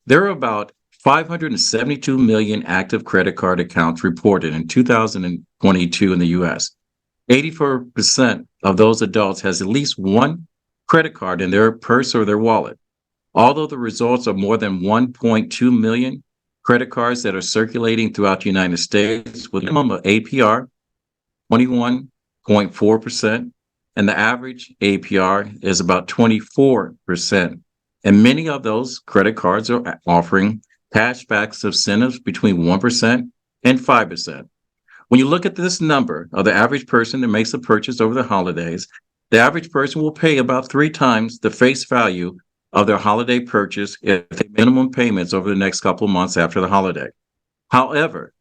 There are about 572 million active credit card accounts reported in 2022 in the US. 84% of those adults has at least one credit card in their purse or their wallet. Although the results of more than 1.2 million credit cards that are circulating throughout the United States with a minimum of APR 21.4%, and the average APR is about 24%. And many of those credit cards are offering cashbacks incentives between 1% and 5%. When you look at this number of the average person that makes a purchase over the holidays, the average person will pay about 3 times the face value of their holiday purchase if they minimum payments over the next couple of months after the holiday. However,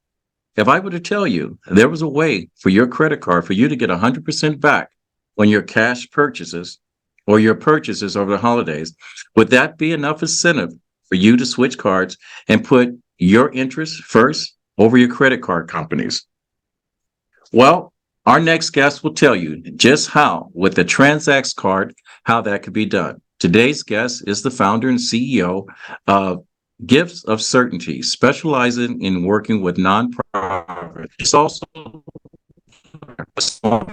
if I were to tell you there was a way for your credit card for you to get 100% back on your cash purchases or your purchases over the holidays, would that be enough incentive for you to switch cards and put your interests first over your credit card companies? Well, our next guest will tell you just how, with the Transact card, how that could be done. Today's guest is the founder and CEO of Gifts of Certainty, specializing in working with nonprofits. It's also a small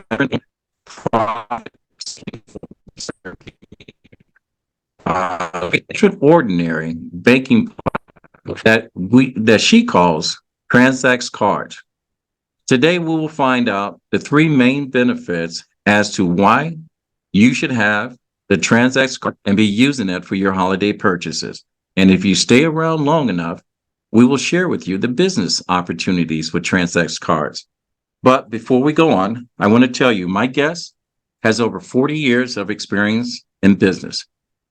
extraordinary banking that she calls Transact cards. Today, we will find out the 3 main benefits as to why you should have the Transact card and be using it for your holiday purchases. And if you stay around long enough, we will share with you the business opportunities with Transact cards. But before we go on, I want to tell you my guest has over 40 years of experience in business.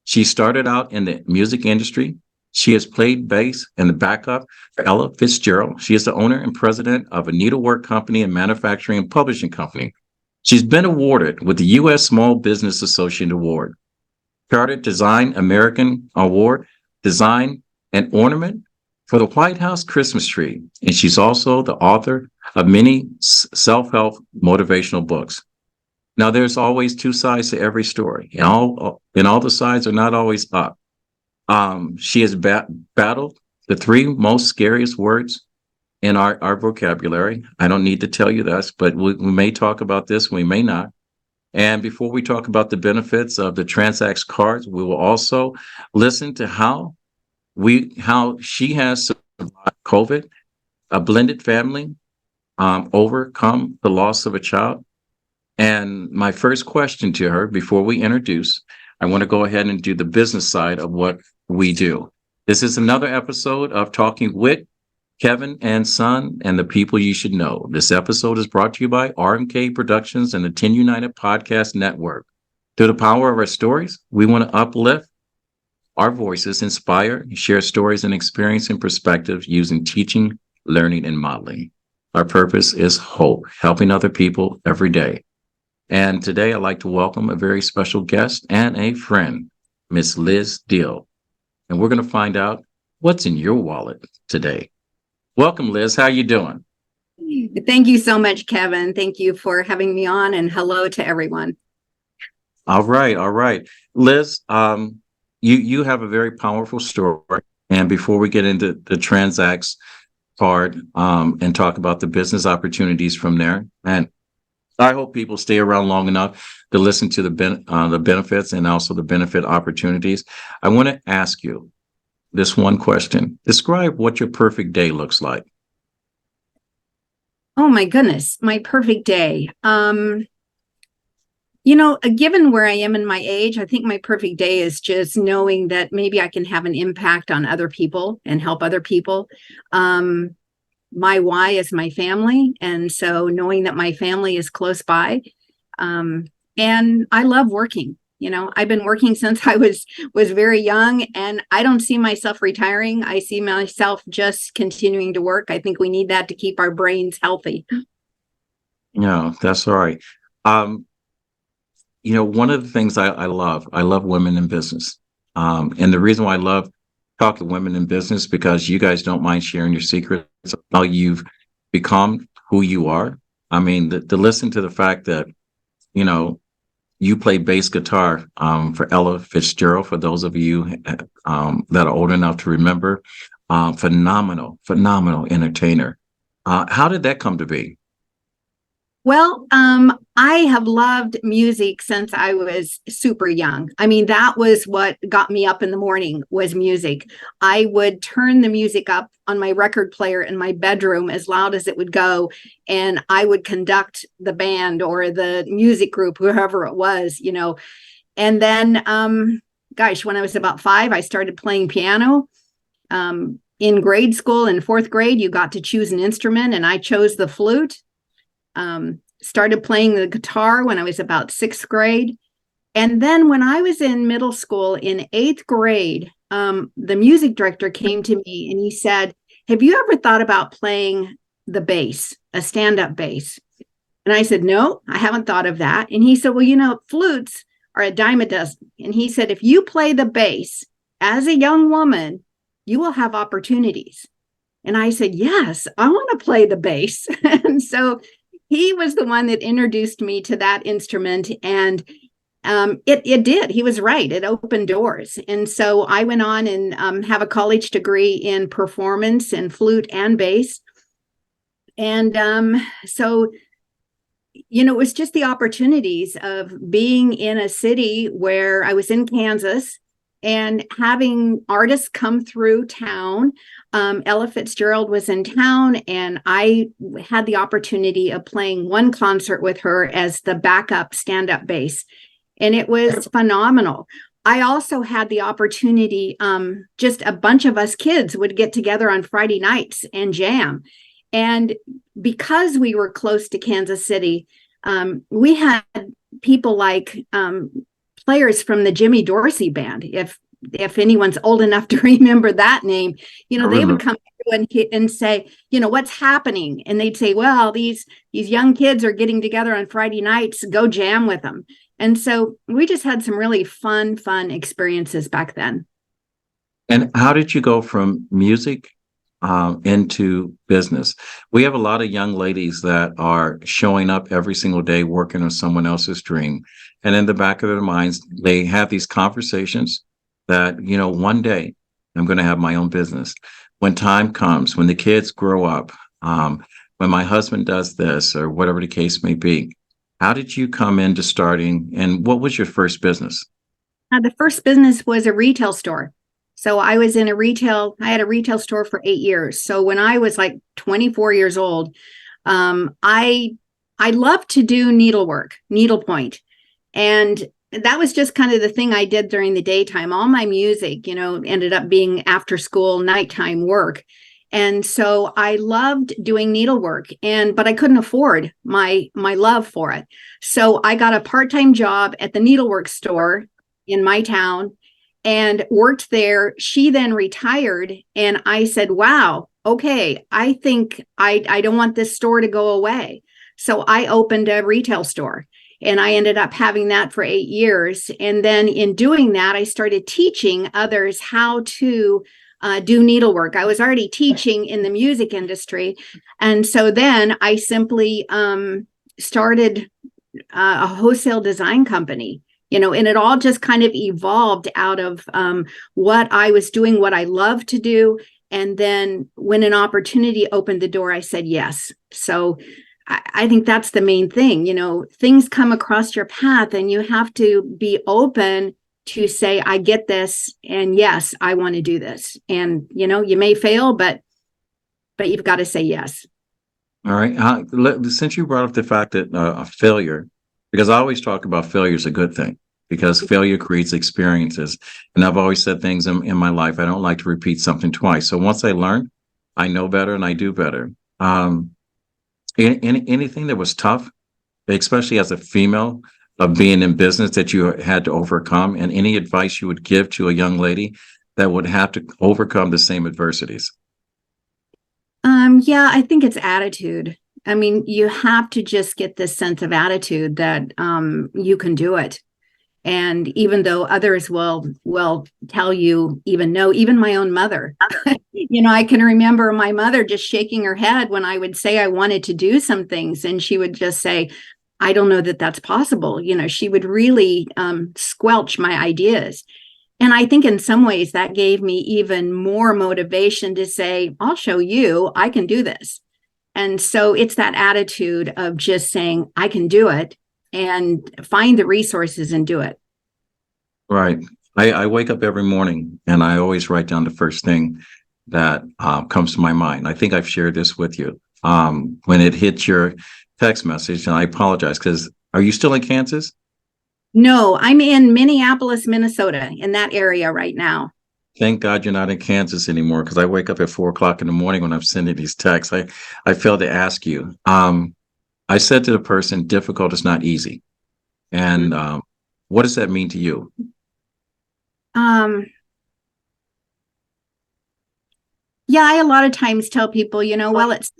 She started out in the music industry. She has played bass in the backup for Ella Fitzgerald. She is the owner and president of a needlework company and manufacturing and publishing company. She's been awarded with the U.S. Small Business Association Award, Chartered Design American Award, Design and Ornament for the White House Christmas tree. And she's also the author of many self-help motivational books. Now, there's always 2 sides to every story, and all the sides are not always up. She has battled the 3 most scariest words in our vocabulary. I don't need to tell you this, but we may talk about this, we may not. And before we talk about the benefits of the Transact cards, we will also listen to how she has survived COVID, a blended family, overcome the loss of a child. And my first question to her before we introduce, I want to go ahead and do the business side of what we do. This is another episode of Talking with Kevin and Son and the People You Should Know. This episode is brought to you by RMK Productions and the 10 United Podcast Network. Through the power of our stories, we want to uplift our voices, inspire, share stories and experience and perspectives using teaching, learning, and modeling. Our purpose is hope, helping other people every day. And today I'd like to welcome a very special guest and a friend, Miss Liz Diehl. And we're going to find out what's in your wallet today. Welcome, Liz. How you doing? Thank you so much, Kevin. Thank you for having me on, and hello to everyone. All right. Liz, you have a very powerful story. And before we get into the Transact card and talk about the business opportunities from there, and I hope people stay around long enough to listen to the benefits and also the benefit opportunities. I want to ask you this one question. Describe what your perfect day looks like. Oh my goodness, my perfect day. Given where I am in my age, I think my perfect day is just knowing that maybe I can have an impact on other people and help other people. My why is my family. And so knowing that my family is close by, and I love working. I've been working since I was very young, and I don't see myself retiring. I see myself just continuing to work. I think we need that to keep our brains healthy. Yeah, that's all right. One of the things I love women in business. And the reason why I love talking to women in business, because you guys don't mind sharing your secrets, how you've become who you are. I mean, to listen to the fact that, you play bass guitar for Ella Fitzgerald, for those of you that are old enough to remember. Phenomenal entertainer. How did that come to be? Well, I have loved music since I was super young. I mean, that was what got me up in the morning was music. I would turn the music up on my record player in my bedroom as loud as it would go, and I would conduct the band or the music group, whoever it was, you know. And then, gosh, when I was about 5, I started playing piano. In grade school, in 4th grade, you got to choose an instrument, and I chose the flute. Started playing the guitar when I was about 6th grade. And then when I was in middle school in 8th grade, the music director came to me and he said, "Have you ever thought about playing the bass, a stand-up bass?" And I said, "No, I haven't thought of that." And he said, "Well, you know, flutes are a dime a dozen." And he said, "If you play the bass as a young woman, you will have opportunities." And I said, "Yes, I want to play the bass." And so he was the one that introduced me to that instrument. And it did. He was right. It opened doors. And so I went on and have a college degree in performance and flute and bass. And so, you know, it was just the opportunities of being in a city where I was in Kansas and having artists come through town. Ella Fitzgerald was in town, and I had the opportunity of playing one concert with her as the backup stand-up bass, and it was phenomenal. I also had the opportunity, just a bunch of us kids would get together on Friday nights and jam. And because we were close to Kansas City, we had people like players from the Jimmy Dorsey band. If anyone's old enough to remember that name, you know, they would come through and say, you know, "What's happening?" And they'd say, "Well, these young kids are getting together on Friday nights, go jam with them." And so we just had some really fun experiences back then. And how did you go from music into business? We have a lot of young ladies that are showing up every single day working on someone else's dream. And in the back of their minds, they have these conversations that, you know, one day I'm going to have my own business. When time comes, when the kids grow up, when my husband does this or whatever the case may be. How did you come into starting, and what was your first business? The first business was a retail store. So I had a retail store for 8 years. So when I was like 24 years old, I loved to do needlework, needlepoint. And that was just kind of the thing I did during the daytime. All my music, you know, ended up being after school, nighttime work. And so I loved doing needlework, but I couldn't afford my love for it. So I got a part-time job at the needlework store in my town and worked there. She then retired, and I said, "Wow, okay, I think I don't want this store to go away." So I opened a retail store. And I ended up having that for 8 years. And then in doing that, I started teaching others how to do needlework. I was already teaching in the music industry. And so then I simply started a wholesale design company, you know, and it all just kind of evolved out of what I was doing, what I love to do. And then when an opportunity opened the door, I said yes. So I think that's the main thing. You know, things come across your path and you have to be open to say, "I get this. And yes, I want to do this." And, you know, you may fail, but you've got to say yes. All right. Since you brought up the fact that a failure, because I always talk about failure is a good thing because failure creates experiences. And I've always said things in my life. I don't like to repeat something twice. So once I learn, I know better and I do better. Anything that was tough, especially as a female, of being in business that you had to overcome, and any advice you would give to a young lady that would have to overcome the same adversities? Yeah, I think it's attitude. I mean, you have to just get this sense of attitude that you can do it. And even though others will tell you, even my own mother, you know, I can remember my mother just shaking her head when I would say I wanted to do some things. And she would just say, I don't know that that's possible. She would really squelch my ideas. And I think in some ways that gave me even more motivation to say, I'll show you, I can do this. And so it's that attitude of just saying, I can do it, and find the resources and do it. Right. I wake up every morning and I always write down the first thing that comes to my mind. I think I've shared this with you. When it hits your text message, and I apologize because are you still in Kansas? No, I'm in Minneapolis, Minnesota, in that area right now. Thank God you're not in Kansas anymore, because I wake up at 4 o'clock in the morning when I'm sending these texts. I failed to ask you. I said to the person, difficult is not easy. And what does that mean to you? Yeah, I a lot of times tell people, well, it's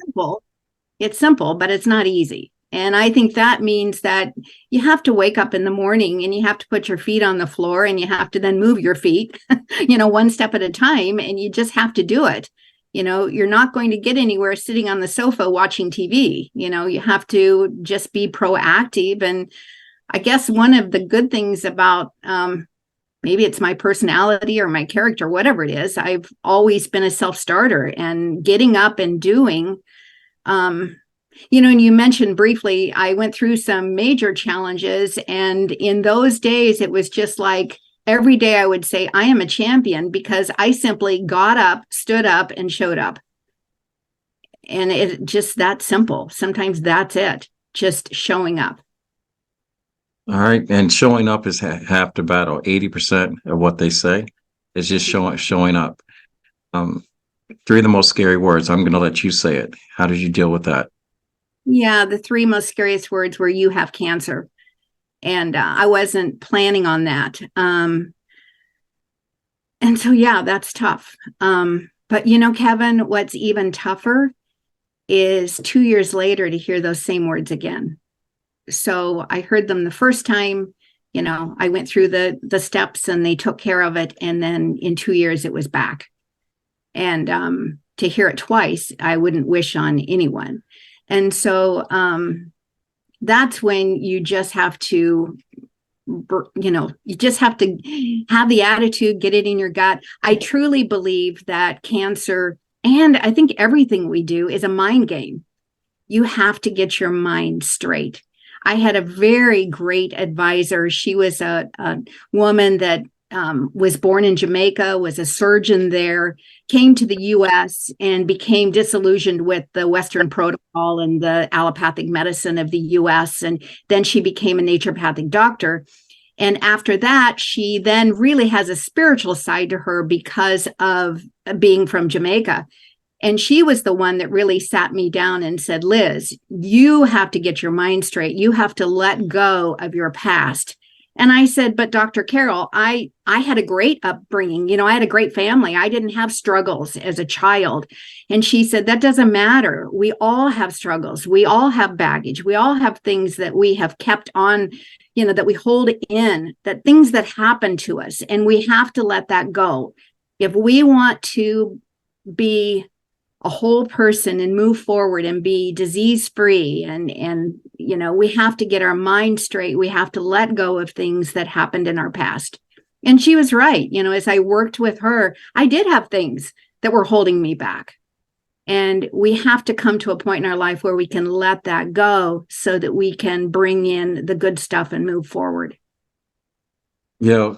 simple, but it's not easy. And I think that means that you have to wake up in the morning and you have to put your feet on the floor and you have to then move your feet, one step at a time, and you just have to do it. You're not going to get anywhere sitting on the sofa watching TV. You have to just be proactive. And I guess one of the good things about maybe it's my personality or my character, whatever it is, I've always been a self-starter, and getting up and doing. And you mentioned briefly, I went through some major challenges. And in those days, it was just like every day I would say, I am a champion, because I simply got up, stood up, and showed up. And it just that simple. Sometimes that's it, just showing up. All right. And showing up is half the battle. 80% of what they say is just showing up. Three of the most scary words. I'm going to let you say it. How did you deal with that? Yeah, the three most scariest words were, you have cancer. And I wasn't planning on that. And so, yeah, that's tough. But, Kevin, what's even tougher is 2 years later to hear those same words again. So I heard them the first time, I went through the steps and they took care of it. And then in 2 years, it was back. And to hear it twice, I wouldn't wish on anyone. And so that's when you just have to, you just have to have the attitude, get it in your gut. I truly believe that cancer, and I think everything we do, is a mind game. You have to get your mind straight. I had a very great advisor. She was a woman that was born in Jamaica, was a surgeon there, came to the US and became disillusioned with the Western protocol and the allopathic medicine of the US. And then she became a naturopathic doctor. And after that, she then really has a spiritual side to her because of being from Jamaica. And she was the one that really sat me down and said, Liz, you have to get your mind straight. You have to let go of your past. And I said, but Dr. Carol, I had a great upbringing. I had a great family. I didn't have struggles as a child. And she said, that doesn't matter. We all have struggles. We all have baggage. We all have things that we have kept on, that we hold in, that things that happen to us. And we have to let that go. If we want to be a whole person and move forward and be disease-free, and we have to get our mind straight. We have to let go of things that happened in our past. And she was right. As I worked with her, I did have things that were holding me back. And we have to come to a point in our life where we can let that go so that we can bring in the good stuff and move forward. From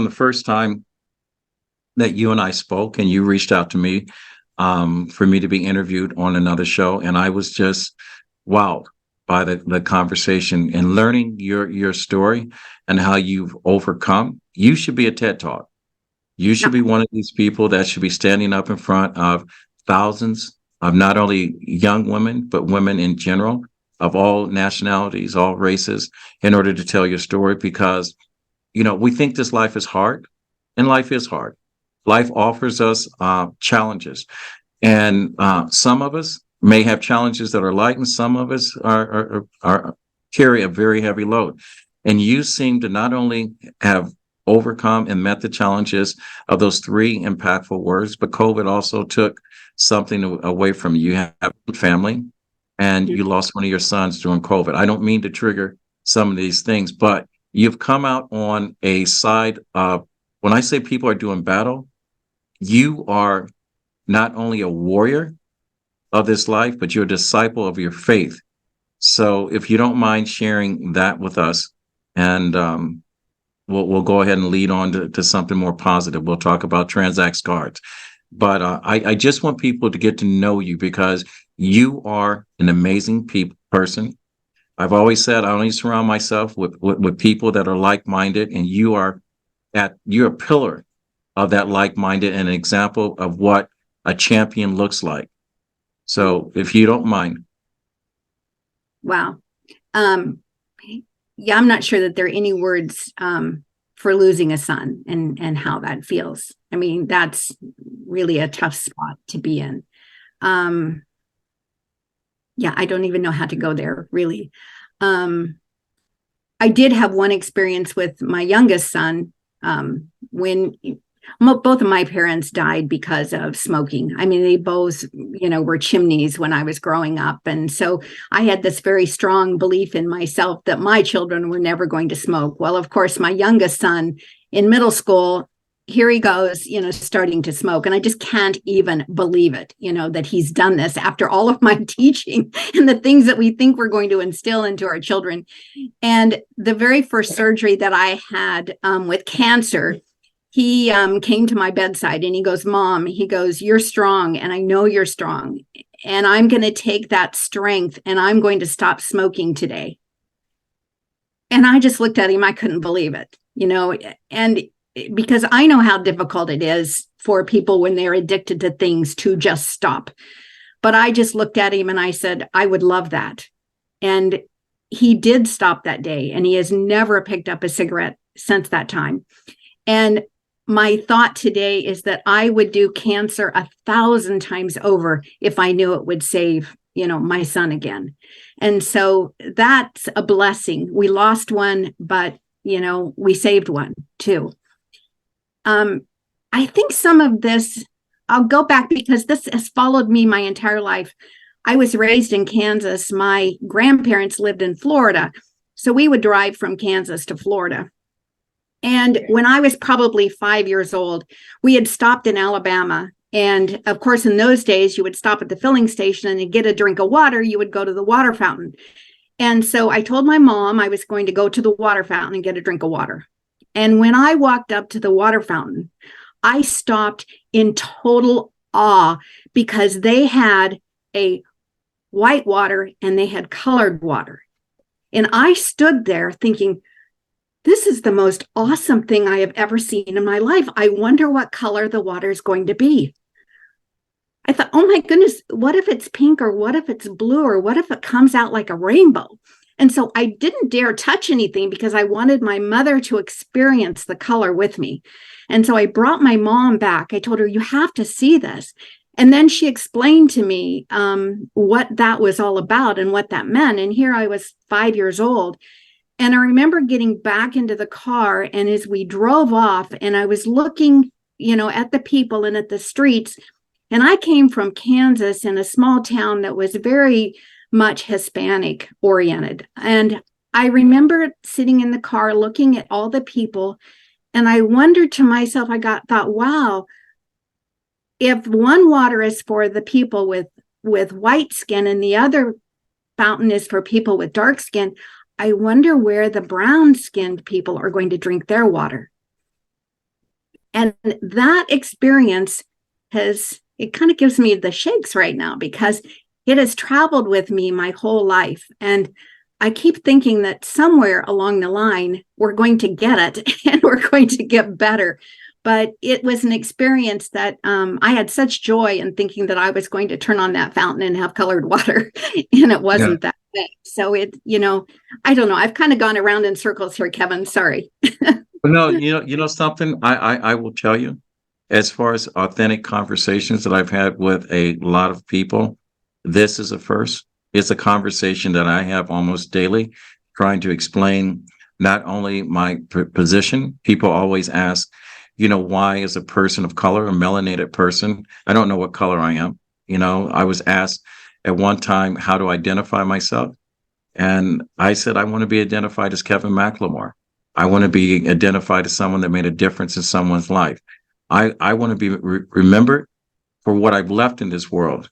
the first time that you and I spoke and you reached out to me for me to be interviewed on another show, and I was just wowed by the conversation and learning your story and how you've overcome. You should be a TED Talk. You should be one of these people that should be standing up in front of thousands of not only young women, but women in general, of all nationalities, all races, in order to tell your story. Because, we think this life is hard, and life is hard. Life offers us challenges, and some of us may have challenges that are light, and some of us are carry a very heavy load. And you seem to not only have overcome and met the challenges of those three impactful words, but COVID also took something away from you. You have family, and you lost one of your sons during COVID. I don't mean to trigger some of these things, but you've come out on a side of, when I say people are doing battle, you are not only a warrior of this life, but you're a disciple of your faith. So if you don't mind sharing that with us, and we'll go ahead and lead on to something more positive. We'll talk about Transact cards. But I just want people to get to know you, because you are an amazing person. I've always said I only surround myself with people that are like-minded, and you're a pillar of that like-minded and an example of what a champion looks like. So if you don't mind. Wow. Yeah, I'm not sure that there are any words for losing a son and how that feels. I mean, that's really a tough spot to be in. Yeah, I don't even know how to go there, really. I did have one experience with my youngest son when both of my parents died because of smoking. I mean, they both, were chimneys when I was growing up. And so I had this very strong belief in myself that my children were never going to smoke. Well, of course, my youngest son in middle school, here he goes, starting to smoke. And I just can't even believe it, that he's done this after all of my teaching and the things that we think we're going to instill into our children. And the very first surgery that I had with cancer, he came to my bedside and he goes, "Mom," he goes, "you're strong. And I know you're strong. And I'm going to take that strength and I'm going to stop smoking today." And I just looked at him. I couldn't believe it, and because I know how difficult it is for people when they're addicted to things to just stop. But I just looked at him and I said, "I would love that." And he did stop that day, and he has never picked up a cigarette since that time. And my thought today is that I would do cancer 1,000 times over if I knew it would save, my son again. And so that's a blessing. We lost one, but, we saved one too. I think some of this, I'll go back because this has followed me my entire life. I was raised in Kansas. My grandparents lived in Florida. So we would drive from Kansas to Florida. And when I was probably 5 years old, we had stopped in Alabama. And of course, in those days, you would stop at the filling station and to get a drink of water, you would go to the water fountain. And so I told my mom I was going to go to the water fountain and get a drink of water. And when I walked up to the water fountain, I stopped in total awe because they had a white water and they had colored water. And I stood there thinking, this is the most awesome thing I have ever seen in my life. I wonder what color the water is going to be. I thought, oh my goodness, what if it's pink, or what if it's blue, or what if it comes out like a rainbow? And so I didn't dare touch anything because I wanted my mother to experience the color with me. And so I brought my mom back. I told her, you have to see this. And then she explained to me what that was all about and what that meant. And here I was 5 years old. And I remember getting back into the car, and as we drove off, and I was looking, at the people and at the streets, and I came from Kansas in a small town that was very much Hispanic oriented. And I remember sitting in the car looking at all the people, and I wondered to myself, thought, wow, if one water is for the people with white skin and the other fountain is for people with dark skin, I wonder where the brown-skinned people are going to drink their water. And that experience it kind of gives me the shakes right now because it has traveled with me my whole life. And I keep thinking that somewhere along the line, we're going to get it and we're going to get better. But it was an experience that I had such joy in thinking that I was going to turn on that fountain and have colored water. And it wasn't that way. So I don't know. I've kind of gone around in circles here, Kevin. Sorry. No, something I will tell you, as far as authentic conversations that I've had with a lot of people, this is a first. It's a conversation that I have almost daily, trying to explain not only my position. People always ask, why is a person of color, a melanated person? I don't know what color I am. I was asked, at one time how to identify myself. And I said, I want to be identified as Kevin McLemore. I want to be identified as someone that made a difference in someone's life. I want to be remembered for what I've left in this world.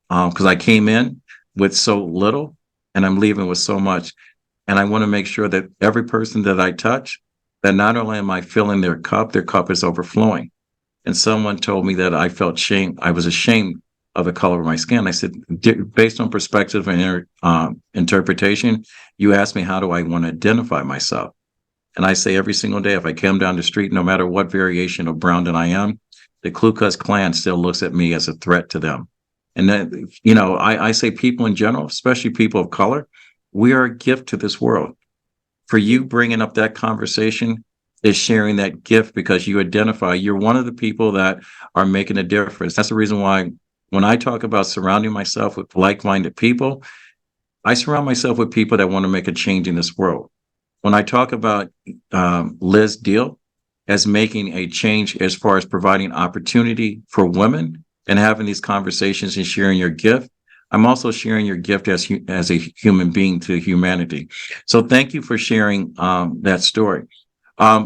Because I came in with so little and I'm leaving with so much. And I want to make sure that every person that I touch, that not only am I filling their cup is overflowing. And someone told me that I felt shame. I was ashamed of the color of my skin. I said, based on perspective and interpretation, you asked me, how do I want to identify myself? And I say every single day, if I come down the street, no matter what variation of brown that I am, the Ku Klux Klan still looks at me as a threat to them. And then, I say people in general, especially people of color, we are a gift to this world. For you bringing up that conversation is sharing that gift because you identify, you're one of the people that are making a difference. That's the reason why when I talk about surrounding myself with like-minded people, I surround myself with people that want to make a change in this world. When I talk about Liz Diehl as making a change as far as providing opportunity for women and having these conversations and sharing your gift, I'm also sharing your gift as a human being to humanity. So thank you for sharing that story.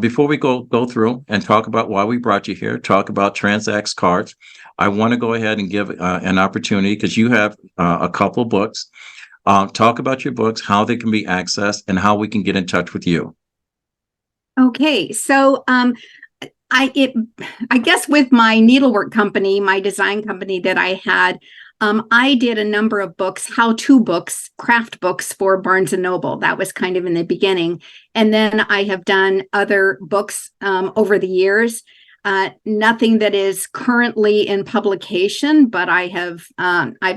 Before we go through and talk about why we brought you here, talk about Transact's cards, I want to go ahead and give an opportunity because you have a couple books. Talk about your books, how they can be accessed, and how we can get in touch with you. Okay, so I guess with my needlework company, my design company that I had, I did a number of books, how-to books, craft books for Barnes and Noble. That was kind of in the beginning. And then I have done other books over the years. Nothing that is currently in publication, but I've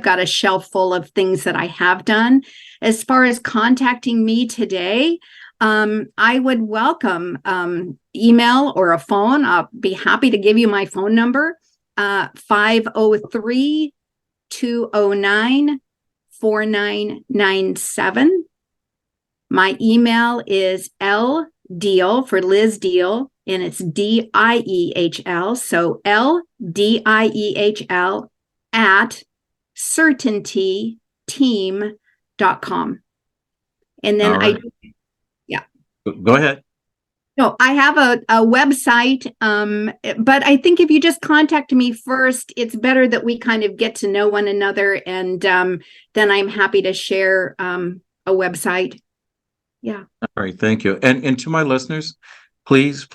got a shelf full of things that I have done. As far as contacting me today, I would welcome email or a phone. I'll be happy to give you my phone number, 503-209-4997. My email is Diehl for Liz Diehl, and it's Diehl. So LDIEHL at certaintyteam.com. And then Right. Go ahead. No, I have a website, but I think if you just contact me first, it's better that we kind of get to know one another, and then I'm happy to share a website. Yeah. All right. Thank you. And to my listeners, please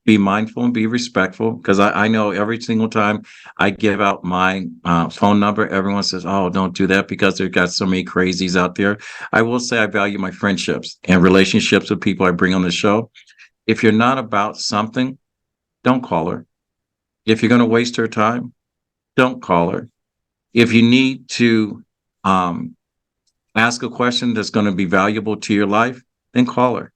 be mindful and be respectful because I know every single time I give out my phone number, everyone says, oh, don't do that because they've got so many crazies out there. I will say I value my friendships and relationships with people I bring on the show. If you're not about something, don't call her. If you're going to waste her time, don't call her. If you need to ask a question that's going to be valuable to your life, then call her.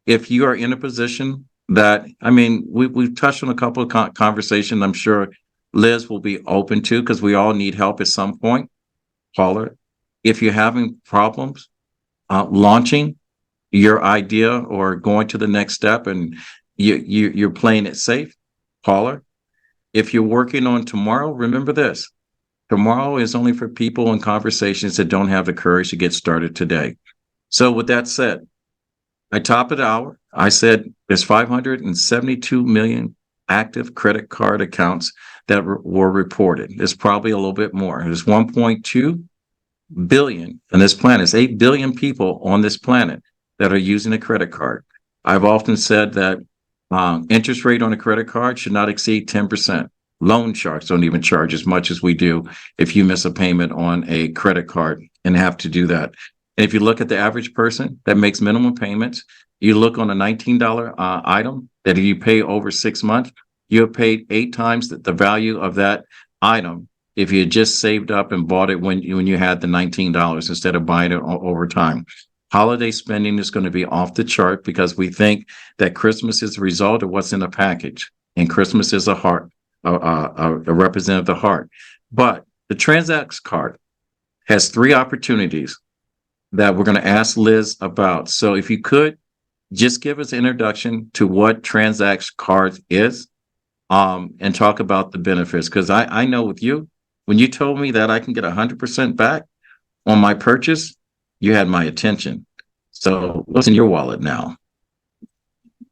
If you are in a position that, we've touched on a couple of conversations I'm sure Liz will be open to because we all need help at some point, call her. If you're having problems launching your idea or going to the next step and you're playing it safe, call her. If you're working on tomorrow, remember this. Tomorrow is only for people and conversations that don't have the courage to get started today. So with that said, I top of the hour. I said there's 572 million active credit card accounts that were reported. There's probably a little bit more. There's 1.2 billion on this planet. There's 8 billion people on this planet that are using a credit card. I've often said that interest rate on a credit card should not exceed 10%. Loan sharks don't even charge as much as we do if you miss a payment on a credit card and have to do that. And if you look at the average person that makes minimum payments, you look on a $19 item that if you pay over 6 months, you have paid 8 times the value of that item if you had just saved up and bought it when you had the $19 instead of buying it over time. Holiday spending is going to be off the chart because we think that Christmas is a result of what's in the package, and Christmas is a heart, a representative of the heart. But the Transact's card has 3 opportunities that we're going to ask Liz about. So if you could just give us an introduction to what Transact's card is, and talk about the benefits. Because I know with you, when you told me that I can get 100% back on my purchase, you had my attention. So what's in your wallet now?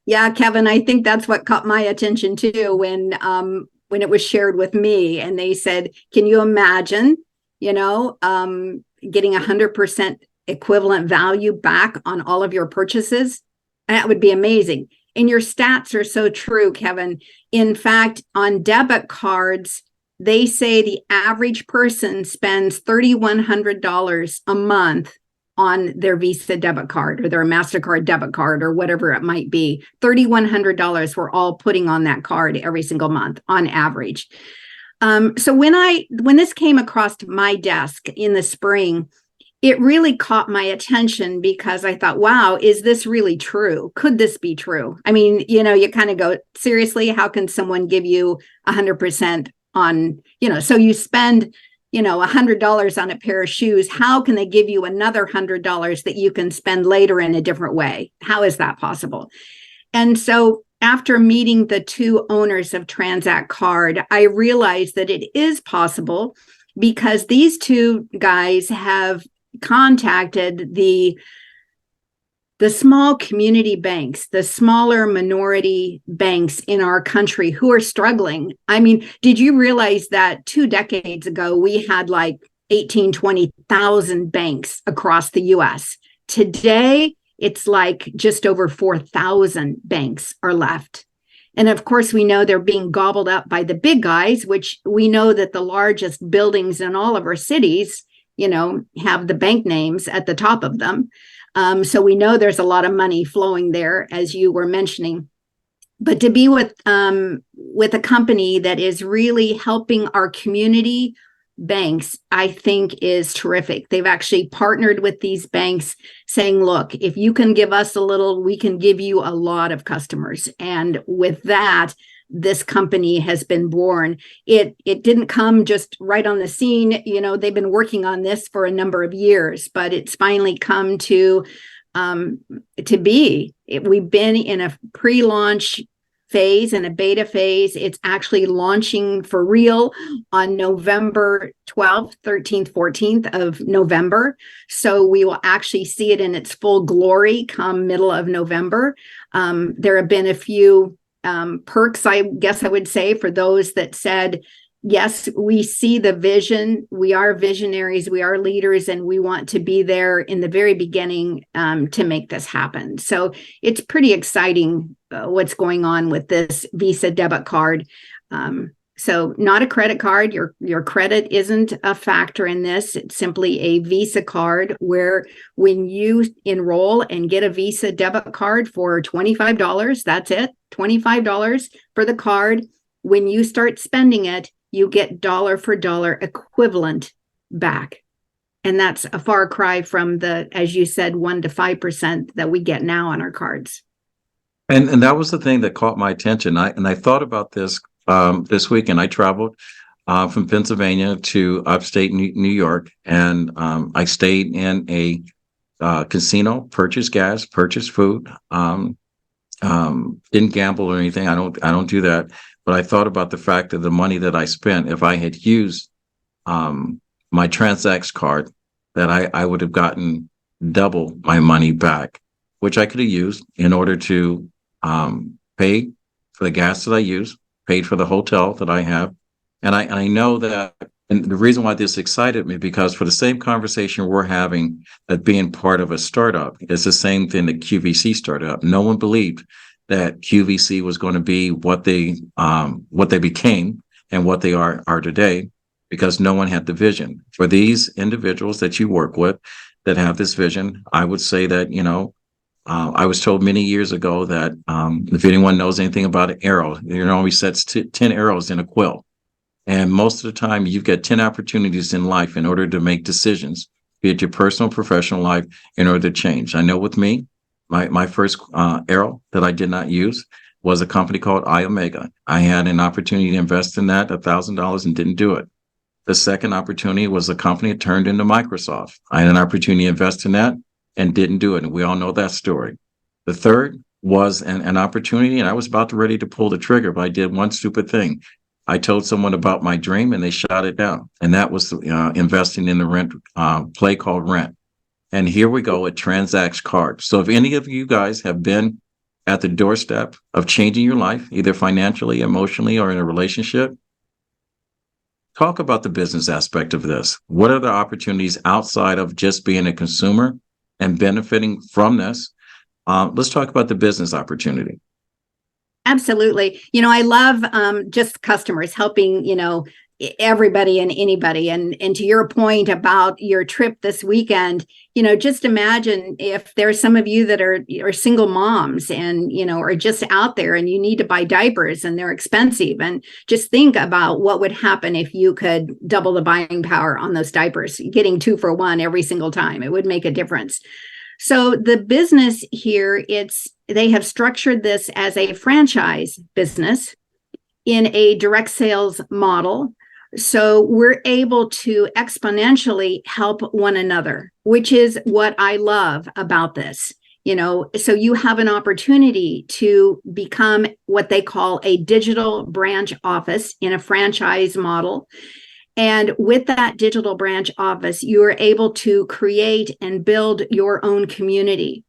Yeah, Kevin, I think that's what caught my attention too when it was shared with me, and they said, "Can you imagine, getting 100% equivalent value back on all of your purchases? That would be amazing." And your stats are so true, Kevin. In fact, on debit cards, they say the average person spends $3,100 a month on their Visa debit card or their MasterCard debit card or whatever it might be. $3,100 we're all putting on that card every single month on average. So when this came across my desk in the spring, it really caught my attention because I thought, wow, is this really true? Could this be true? I mean, you kind of go, seriously, how can someone give you 100% on, so you spend $100 on a pair of shoes. How can they give you another $100 that you can spend later in a different way? How is that possible? And so after meeting the two owners of Transact Card, I realized that it is possible because these two guys have contacted the small community banks, the smaller minority banks in our country who are struggling. I mean, did you realize that 2 decades ago, we had like 18, 20,000 banks across the US? Today, it's like just over 4,000 banks are left. And of course, we know they're being gobbled up by the big guys, which we know that the largest buildings in all of our cities, have the bank names at the top of them. So we know there's a lot of money flowing there, as you were mentioning. But to be with a company that is really helping our community banks, I think is terrific. They've actually partnered with these banks saying, look, if you can give us a little, we can give you a lot of customers. And with that, this company has been born. It didn't come just right on the scene. They've been working on this for a number of years, but it's finally come to be. We've been in a pre-launch phase and a beta phase. It's actually launching for real on November 12th, 13th, 14th of November. So we will actually see it in its full glory come middle of November. There have been a few perks, I guess I would say, for those that said, yes, we see the vision. We are visionaries. We are leaders, and we want to be there in the very beginning to make this happen. So it's pretty exciting what's going on with this Visa debit card. So not a credit card. Your credit isn't a factor in this. It's simply a Visa card where when you enroll and get a Visa debit card for $25, that's it, $25 for the card. When you start spending it, you get dollar for dollar equivalent back. And that's a far cry from the, as you said, 1% to 5% that we get now on our cards. And that was the thing that caught my attention. I thought about this this weekend. I traveled from Pennsylvania to upstate New York, and I stayed in a casino, purchased gas, purchased food. Didn't gamble or anything. I don't do that. But I thought about the fact that the money that I spent, if I had used my Transact card, that I would have gotten double my money back, which I could have used in order to pay for the gas that I use, paid for the hotel that I have. And I know that, and the reason why this excited me, because for the same conversation we're having, that being part of a startup is the same thing that QVC started up. No one believed that QVC was going to be what they became and what they are today, because no one had the vision. For these individuals that you work with that have this vision, I would say that, I was told many years ago that if anyone knows anything about an arrow, always sets 10 arrows in a quill. And most of the time you get 10 opportunities in life in order to make decisions, be it your personal, professional life, in order to change. I know with me, my first arrow that I did not use was a company called iOmega. I had an opportunity to invest in that, $1,000, and didn't do it. The second opportunity was a company that turned into Microsoft. I had an opportunity to invest in that and didn't do it. And we all know that story. The third was an opportunity, and I was about ready to pull the trigger, but I did one stupid thing. I told someone about my dream and they shot it down. And that was investing in the rent play called Rent. And here we go at Transact Card. So if any of you guys have been at the doorstep of changing your life, either financially, emotionally, or in a relationship, talk about the business aspect of this. What are the opportunities outside of just being a consumer and benefiting from this? Let's talk about the business opportunity. Absolutely. I love just customers helping, everybody and anybody. And to your point about your trip this weekend, just imagine if there's some of you that are single moms and, are just out there and you need to buy diapers and they're expensive. And just think about what would happen if you could double the buying power on those diapers, getting 2 for 1 every single time. It would make a difference. So the business here, they have structured this as a franchise business in a direct sales model. So we're able to exponentially help one another, which is what I love about this. So you have an opportunity to become what they call a digital branch office in a franchise model. And with that digital branch office, you are able to create and build your own community.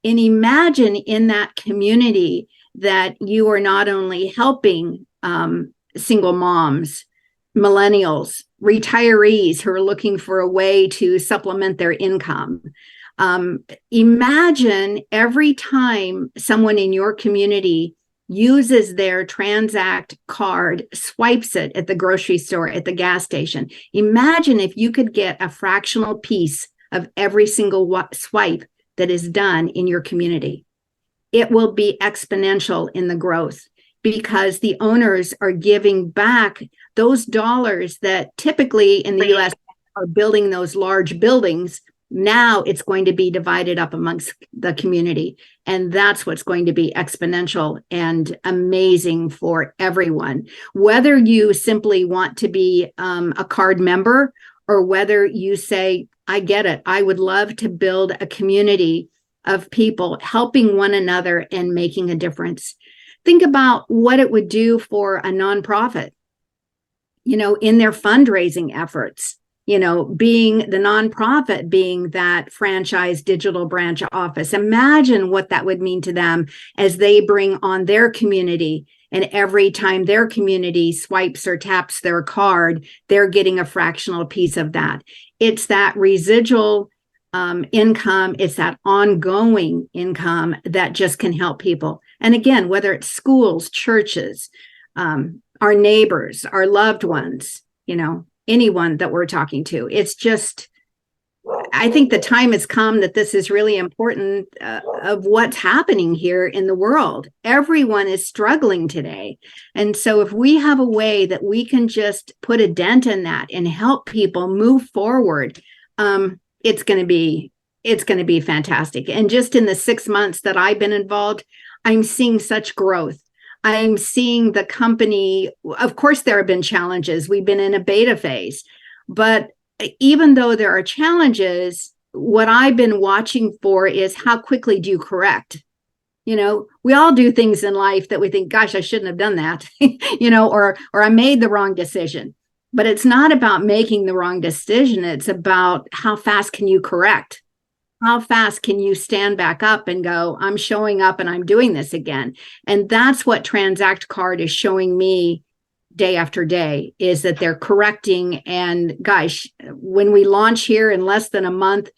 And imagine in that community that you are not only helping single moms, millennials, retirees who are looking for a way to supplement their income. Imagine every time someone in your community uses their Transact card, swipes it at the grocery store, at the gas station. Imagine if you could get a fractional piece of every single swipe that is done in your community. It will be exponential in the growth because the owners are giving back those dollars that typically in the US are building those large buildings. Now it's going to be divided up amongst the community. And that's what's going to be exponential and amazing for everyone. Whether you simply want to be a card member or whether you say, I get it, I would love to build a community of people helping one another and making a difference. Think about what it would do for a nonprofit, in their fundraising efforts. Being the nonprofit, being that franchise digital branch office. Imagine what that would mean to them as they bring on their community. And every time their community swipes or taps their card, they're getting a fractional piece of that. It's that residual income. It's that ongoing income that just can help people. And again, whether it's schools, churches, our neighbors, our loved ones, anyone that we're talking to. It's just, I think the time has come that this is really important of what's happening here in the world. Everyone is struggling today. And so if we have a way that we can just put a dent in that and help people move forward, it's going to be fantastic. And just in the 6 months that I've been involved, I'm seeing such growth. I'm seeing the company, of course, there have been challenges. We've been in a beta phase, but even though there are challenges, what I've been watching for is how quickly do you correct? We all do things in life that we think, gosh, I shouldn't have done that, or I made the wrong decision. But it's not about making the wrong decision. It's about how fast can you correct? How fast can you stand back up and go, I'm showing up and I'm doing this again? And that's what Transact Card is showing me day after day, is that they're correcting. And gosh, when we launch here in less than a month,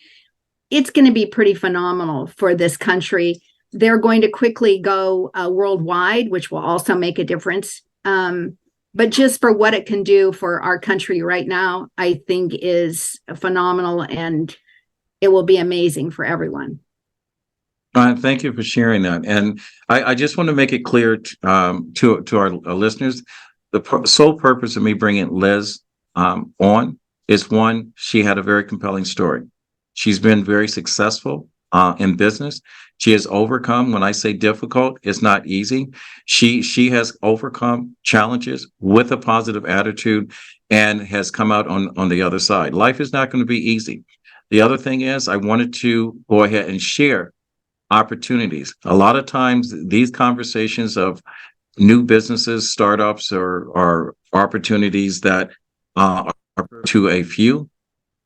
it's going to be pretty phenomenal for this country. They're going to quickly go worldwide, which will also make a difference. But just for what it can do for our country right now, I think is phenomenal, and it will be amazing for everyone. Thank you for sharing that. And I just want to make it clear to our listeners, the sole purpose of me bringing Liz on is, one, she had a very compelling story. She's been very successful in business. She has overcome, when I say difficult, it's not easy. She has overcome challenges with a positive attitude and has come out on the other side. Life is not going to be easy. The other thing is, I wanted to go ahead and share opportunities. A lot of times these conversations of new businesses, startups, or opportunities that are to a few.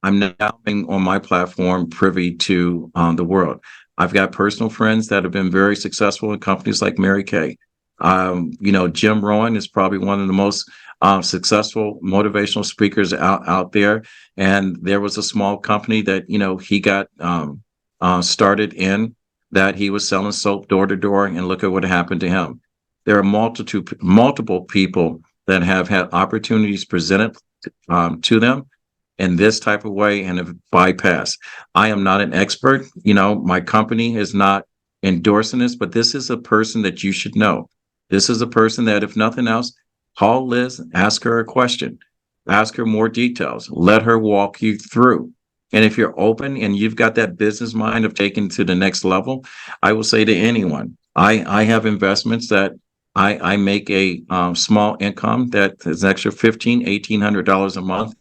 I'm now being on my platform privy to the world. I've got personal friends that have been very successful in companies like Mary Kay. Jim Rohn is probably one of the most successful motivational speakers out there. And there was a small company that, he got started in, that he was selling soap door to door, and look at what happened to him. There are multiple people that have had opportunities presented to them in this type of way and have bypassed. I am not an expert. My company is not endorsing this, but this is a person that you should know. This is a person that, if nothing else, call Liz, ask her a question, ask her more details, let her walk you through. And if you're open and you've got that business mind of taking to the next level, I will say to anyone, I have investments that I make a small income that is extra $1,500, $1,800 a month,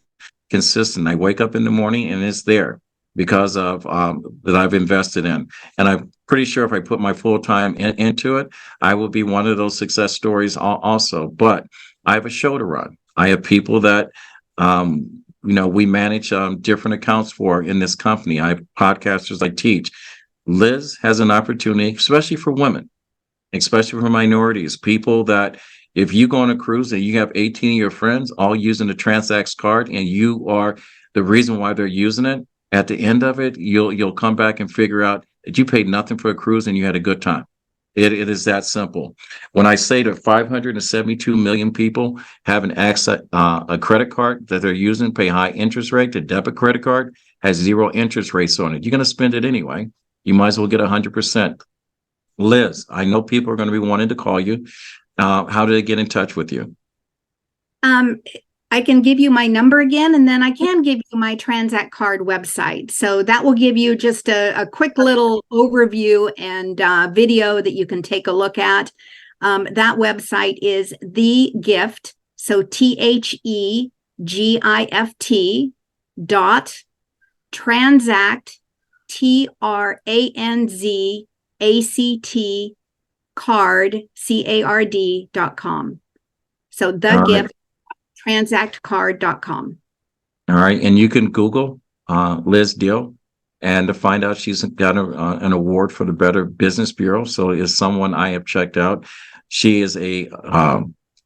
consistent. I wake up in the morning and it's there because of that I've invested in. And I'm pretty sure if I put my full time into it, I will be one of those success stories also. But I have a show to run. I have people that, we manage different accounts for in this company. I have podcasters I teach. Liz has an opportunity, especially for women, especially for minorities, people that, if you go on a cruise and you have 18 of your friends all using the Transact card and you are the reason why they're using it, at the end of it, you'll come back and figure out that you paid nothing for a cruise and you had a good time. It is that simple. When I say that 572 million people have a credit card that they're using, pay high interest rate, the debit credit card has zero interest rates on it. You're going to spend it anyway. You might as well get 100%. Liz, I know people are going to be wanting to call you. How do they get in touch with you? I can give you my number again, and then I can give you my Transact card website. So that will give you just a quick little overview and video that you can take a look at. That website is The Gift, so THEGIFT .transact TRANZACT card.com. So The Gift transactcard.com. All right. And you can Google Liz Diehl and to find out she's got an award for the Better Business Bureau. So is someone I have checked out. She is a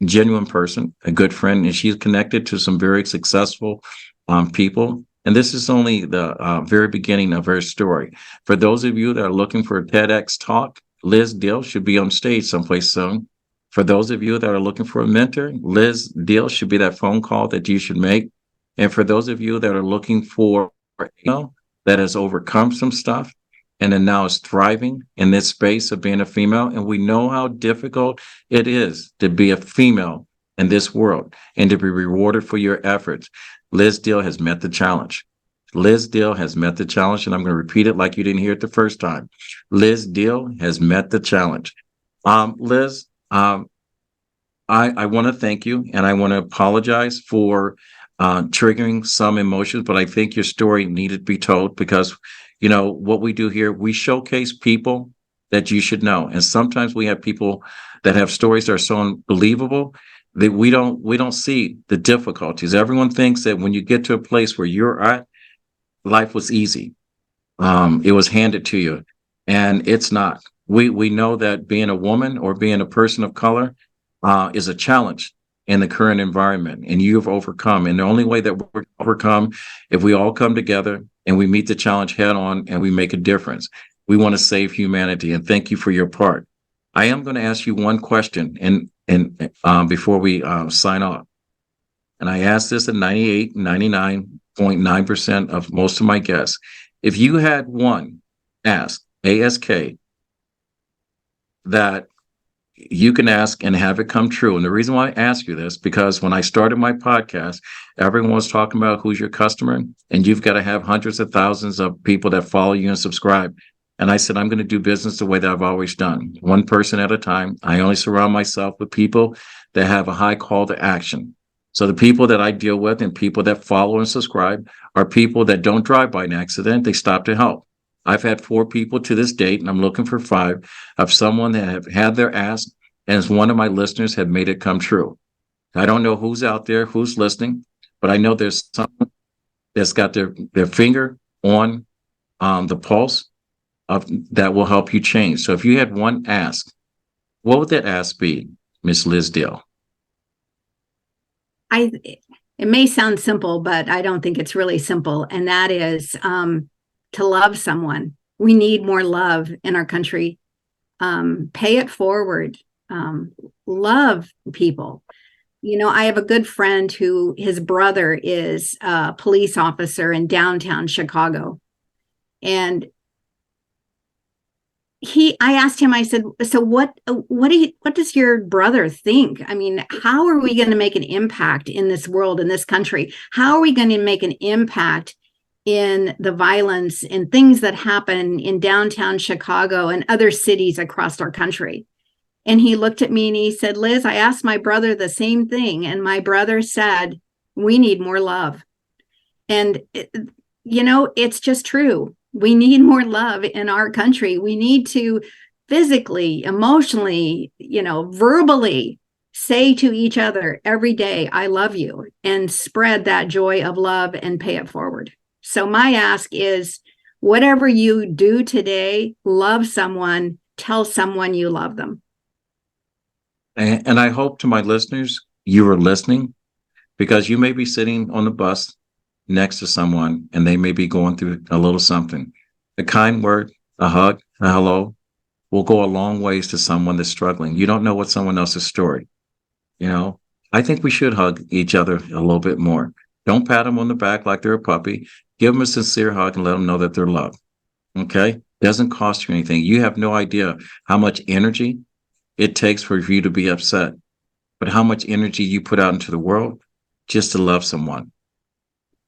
genuine person, a good friend, and she's connected to some very successful people. And this is only the very beginning of her story. For those of you that are looking for a TEDx talk, Liz Diehl should be on stage someplace soon. For those of you that are looking for a mentor, Liz Diehl should be that phone call that you should make. And for those of you that are looking for, that has overcome some stuff and then now is thriving in this space of being a female, and we know how difficult it is to be a female in this world and to be rewarded for your efforts, Liz Diehl has met the challenge. Liz Diehl has met the challenge, and I'm going to repeat it like you didn't hear it the first time. Liz Diehl has met the challenge. Liz, I want to thank you, and I want to apologize for triggering some emotions, but I think your story needed to be told because, what we do here, we showcase people that you should know. And sometimes we have people that have stories that are so unbelievable that we don't see the difficulties. Everyone thinks that when you get to a place where you're at, life was easy. It was handed to you, and it's not. We know that being a woman or being a person of color is a challenge in the current environment, and you've overcome. And the only way that we're overcome if we all come together and we meet the challenge head on and we make a difference. We want to save humanity, and thank you for your part. I am going to ask you one question, and before we sign off, and I ask this at 99.9% of most of my guests. If you had one ask that you can ask and have it come true. And the reason why I ask you this, because when I started my podcast, everyone was talking about who's your customer, and you've got to have hundreds of thousands of people that follow you and subscribe. And I said, I'm going to do business the way that I've always done, one person at a time. I only surround myself with people that have a high call to action. So the people that I deal with and people that follow and subscribe are people that don't drive by an accident. They stop to help. I've had 4 people to this date, and I'm looking for 5 of someone that have had their ask as one of my listeners had made it come true. I don't know who's out there, who's listening, but I know there's someone that's got their finger on the pulse of that will help you change. So if you had one ask, what would that ask be, Miss Liz Diehl? I it may sound simple, but I don't think it's really simple. And that is to love someone. We need more love in our country. Pay it forward. Love people. You know, I have a good friend who his brother is a police officer in downtown Chicago. And I asked him, I said, so what does your brother think? I mean, how are we going to make an impact in this world, in this country? How are we going to make an impact in the violence and things that happen in downtown Chicago and other cities across our country? And he looked at me and he said, Liz, I asked my brother the same thing. And my brother said, we need more love. And, it's just true. We need more love in our country. We need to physically, emotionally, verbally say to each other every day, I love you, and spread that joy of love and pay it forward. So my ask is, whatever you do today, love someone, tell someone you love them. And I hope to my listeners, you are listening, because you may be sitting on the bus next to someone and they may be going through a little something. A kind word, a hug, a hello will go a long ways to someone that's struggling. You don't know what someone else's story. I think we should hug each other a little bit more. Don't pat them on the back like they're a puppy. Give them a sincere hug and let them know that they're loved. Okay? Doesn't cost you anything. You have no idea how much energy it takes for you to be upset, but how much energy you put out into the world just to love someone.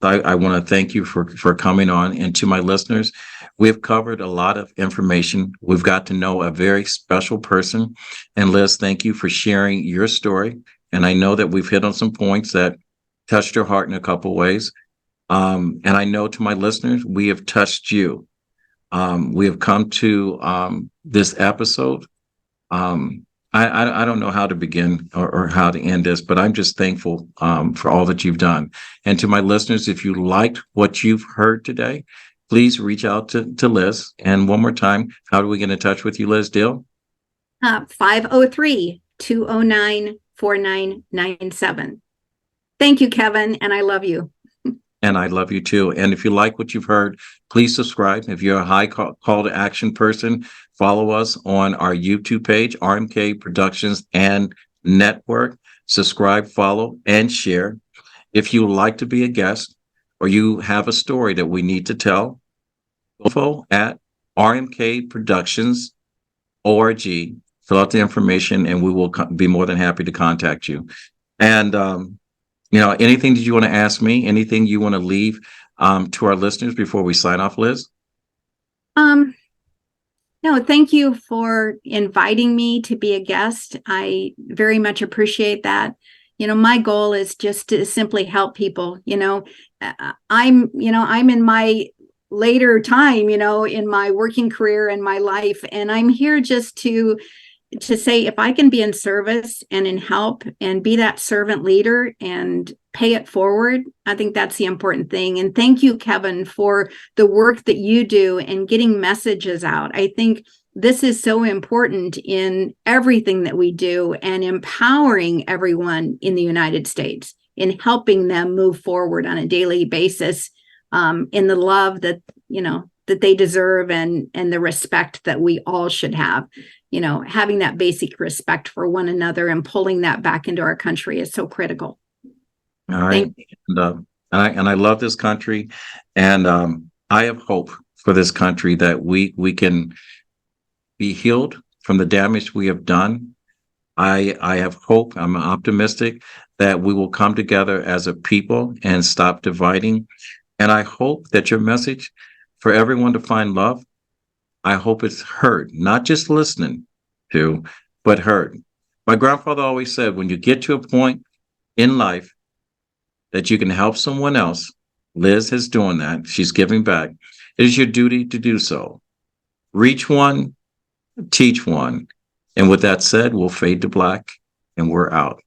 I want to thank you for coming on. And to my listeners, we've covered a lot of information. We've got to know a very special person. And Liz, thank you for sharing your story. And I know that we've hit on some points that touched your heart in a couple of ways. And I know to my listeners, we have touched you. We have come to this episode. I don't know how to begin or how to end this, but I'm just thankful for all that you've done. And to my listeners, if you liked what you've heard today, please reach out to Liz. And one more time, how do we get in touch with you, Liz Diehl? 503-209-4997. Thank you, Kevin, and I love you. And I love you too. And if you like what you've heard, please subscribe. If you're a high call to action person, follow us on our YouTube page, RMK Productions and Network. Subscribe, follow, and share. If you would like to be a guest or you have a story that we need to tell, info at RMK Productions org. Fill out the information and we will be more than happy to contact you. And anything that you want to ask me, anything you want to leave to our listeners before we sign off, Liz? No, thank you for inviting me to be a guest. I very much appreciate that. My goal is just to simply help people. I'm in my later time, in my working career and my life, and I'm here just to say, if I can be in service and in help and be that servant leader and pay it forward, I think that's the important thing. And thank you, Kevin, for the work that you do and getting messages out. I think this is so important in everything that we do and empowering everyone in the United States in helping them move forward on a daily basis in the love that they deserve and the respect that we all should have. Having that basic respect for one another and pulling that back into our country is so critical. All right. And I love this country. And I have hope for this country that we can be healed from the damage we have done. I have hope. I'm optimistic that we will come together as a people and stop dividing. And I hope that your message for everyone to find love, I hope it's heard, not just listening to, but heard. My grandfather always said, when you get to a point in life that you can help someone else, Liz is doing that. She's giving back. It is your duty to do so. Reach one, teach one, And with that said, we'll fade to black and we're out.